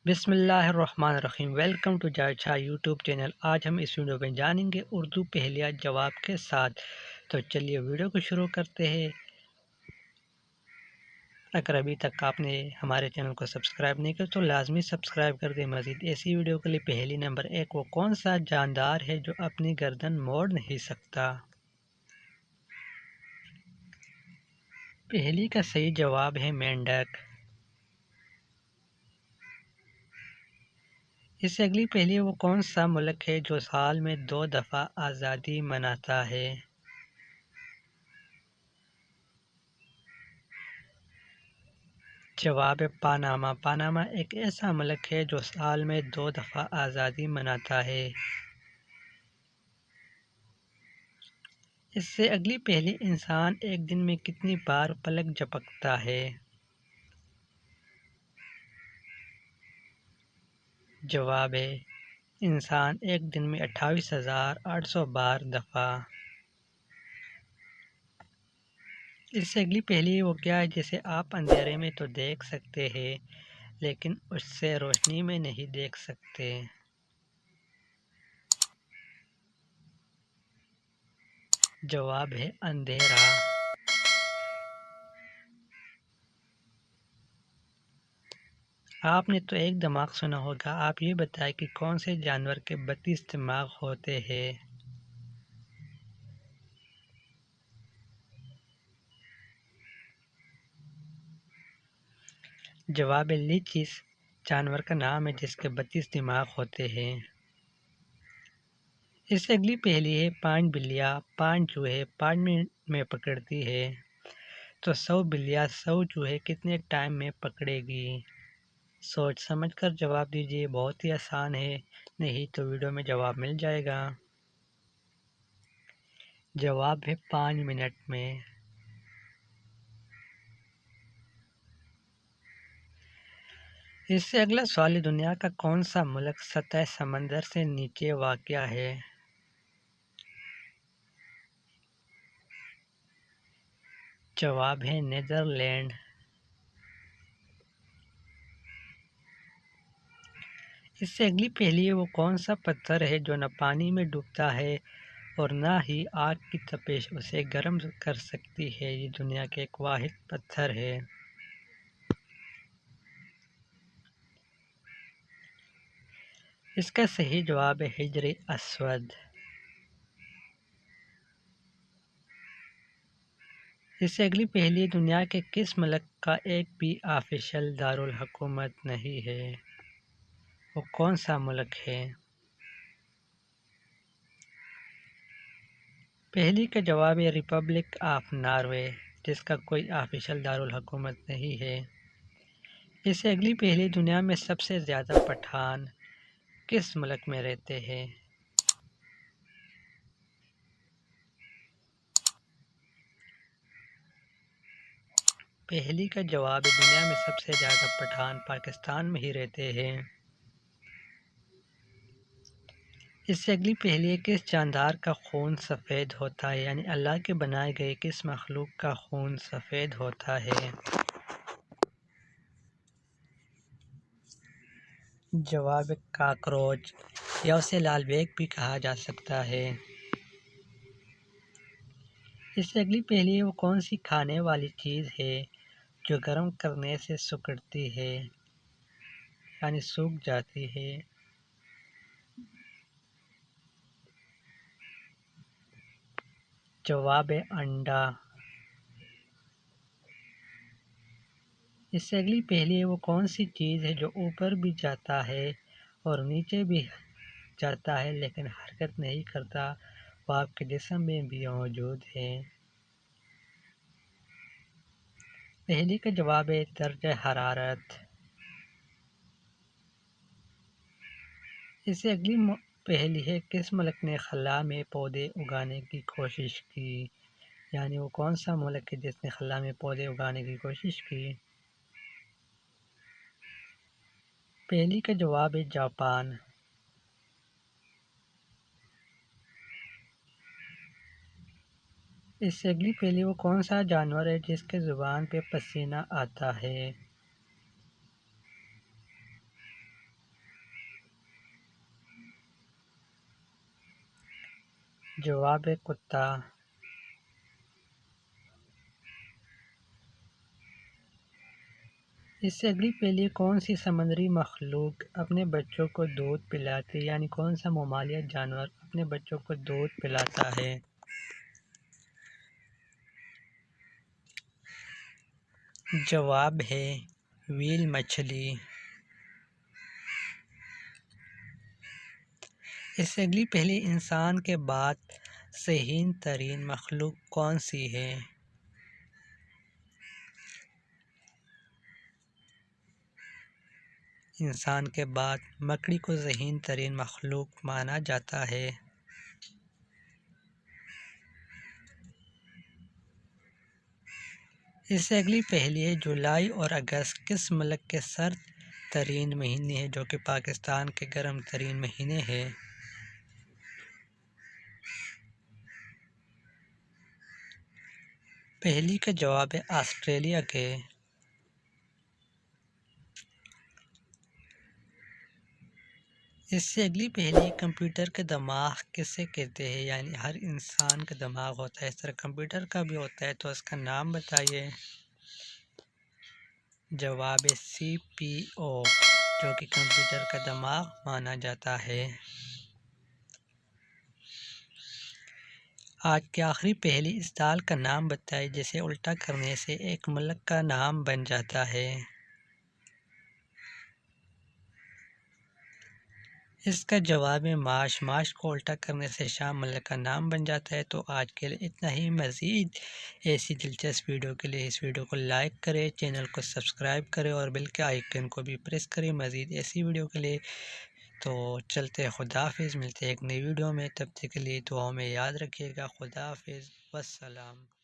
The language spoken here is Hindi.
बिस्मिल्लाहिर्रहमानिर्रहीम। वेलकम टू जायछा यूट्यूब चैनल। आज हम इस वीडियो में जानेंगे उर्दू पहेलियाँ जवाब के साथ। तो चलिए वीडियो को शुरू करते हैं। अगर अभी तक आपने हमारे चैनल को सब्सक्राइब नहीं किया तो लाजमी सब्सक्राइब कर दें। मज़ीद ऐसी वीडियो के लिए पहेली नंबर 1, वो कौन सा जानदार है जो अपनी गर्दन मोड़ नहीं सकता? पहेली का सही जवाब है मेंढक। इससे अगली पहेली, वो कौन सा मुल्क है जो साल में 2 दफ़ा आज़ादी मनाता है? जवाब है पानामा। पानामा एक ऐसा मुल्क है जो साल में 2 दफ़ा आज़ादी मनाता है। इससे अगली पहेली, इंसान एक दिन में कितनी बार पलक झपकता है? जवाब है इंसान एक दिन में 28,800 बार दफ़ा। इससे अगली पहेली, वो क्या है जिसे आप अंधेरे में तो देख सकते हैं लेकिन उससे रोशनी में नहीं देख सकते? जवाब है अंधेरा। आपने तो एक दिमाग सुना होगा। आप ये बताएं कि कौन से जानवर के 32 दिमाग होते हैं? जवाब है लीच। इस जानवर का नाम है जिसके 32 दिमाग होते हैं। इससे अगली पहेली है, 5 बिल्लियाँ 5 चूहे 5 मिनट में पकड़ती है, तो 100 बिल्लियाँ 100 चूहे कितने टाइम में पकड़ेगी? सोच समझ कर जवाब दीजिए, बहुत ही आसान है, नहीं तो वीडियो में जवाब मिल जाएगा। जवाब है 5 मिनट में। इससे अगला सवाल है, दुनिया का कौन सा मुल्क सतह समंदर से नीचे वाक़या है? जवाब है नीदरलैंड। इससे अगली पहेली है, वो कौन सा पत्थर है जो न पानी में डूबता है और ना ही आग की तपिश उसे गर्म कर सकती है? ये दुनिया के एक वाहिद पत्थर है। इसका सही जवाब है हिजर अस्वद। इससे अगली पहेली, दुनिया के किस मुल्क का एक भी ऑफिशियल दारुल हुकूमत नहीं है? वो कौन सा मुल्क है? पहेली का जवाब है रिपब्लिक ऑफ नॉर्वे, जिसका कोई ऑफिशियल दारुल हुकूमत नहीं है। इससे अगली पहेली, दुनिया में सबसे ज़्यादा पठान किस मुल्क में रहते हैं? पहेली का जवाब है दुनिया में सबसे ज़्यादा पठान पाकिस्तान में ही रहते हैं। इससे अगली पहेली है, किस जानदार का खून सफ़ेद होता है? यानी अल्लाह के बनाए गए किस मखलूक का खून सफ़ेद होता है? जवाब है काकरोच, या उसे लाल बेग भी कहा जा सकता है। इससे अगली पहेली है, वो कौन सी खाने वाली चीज़ है जो गर्म करने से सिकुड़ती है, यानी सूख जाती है? जवाब है अंडा। इससे अगली पहेली है, वो कौन सी चीज़ है जो ऊपर भी जाता है और नीचे भी जाता है लेकिन हरकत नहीं करता, वो आपके जिस्म में भी मौजूद है? पहेली का जवाब है दर्जा हरारत। इससे अगली पहेली है, किस मुल्क ने खला में पौधे उगाने की कोशिश की? यानी वो कौन सा मुल्क है जिसने खला में पौधे उगाने की कोशिश की? पहेली का जवाब है जापान। इससे अगली पहेली, वो कौन सा जानवर है जिसके ज़ुबान पे पसीना आता है? जवाब है कुत्ता। इससे अगली पहेली, कौन सी समुद्री मखलूक अपने बच्चों को दूध पिलाती है, यानी कौन सा ममालिया जानवर अपने बच्चों को दूध पिलाता है? जवाब है व्हेल मछली। इससे अगली पहेली, इंसान के बाद सेहीन तरीन मखलूक कौन सी है? इंसान के बाद मकड़ी को ज़हीन तरीन मखलूक माना जाता है। इससे अगली पहेली है, जुलाई और अगस्त किस मुल्क के सर्द तरीन महीने हैं, जो कि पाकिस्तान के गर्म तरीन महीने हैं? पहेली का जवाब है ऑस्ट्रेलिया के। इससे अगली पहेली, कंप्यूटर के दिमाग किसे कहते हैं, यानी हर इंसान का दिमाग होता है, इस तरह कंप्यूटर का भी होता है, तो इसका नाम बताइए। जवाब है CPU, जो कि कंप्यूटर का दिमाग माना जाता है। आज की आखिरी पहेली, इस दाल का नाम बताइए जिसे उल्टा करने से एक मुल्क का नाम बन जाता है। इसका जवाब है माश। माश को उल्टा करने से शाम मुल्क का नाम बन जाता है। तो आज के लिए इतना ही। मज़ीद ऐसी दिलचस्प वीडियो के लिए इस वीडियो को लाइक करें, चैनल को सब्सक्राइब करें और बेल के आइकन को भी प्रेस करें मज़ीद ऐसी वीडियो के लिए। तो चलते खुदा हाफिज़, मिलते हैं एक नई वीडियो में, तब तक के लिए दुआओं में याद रखिएगा। खुदा हाफिज़, वस्सलाम।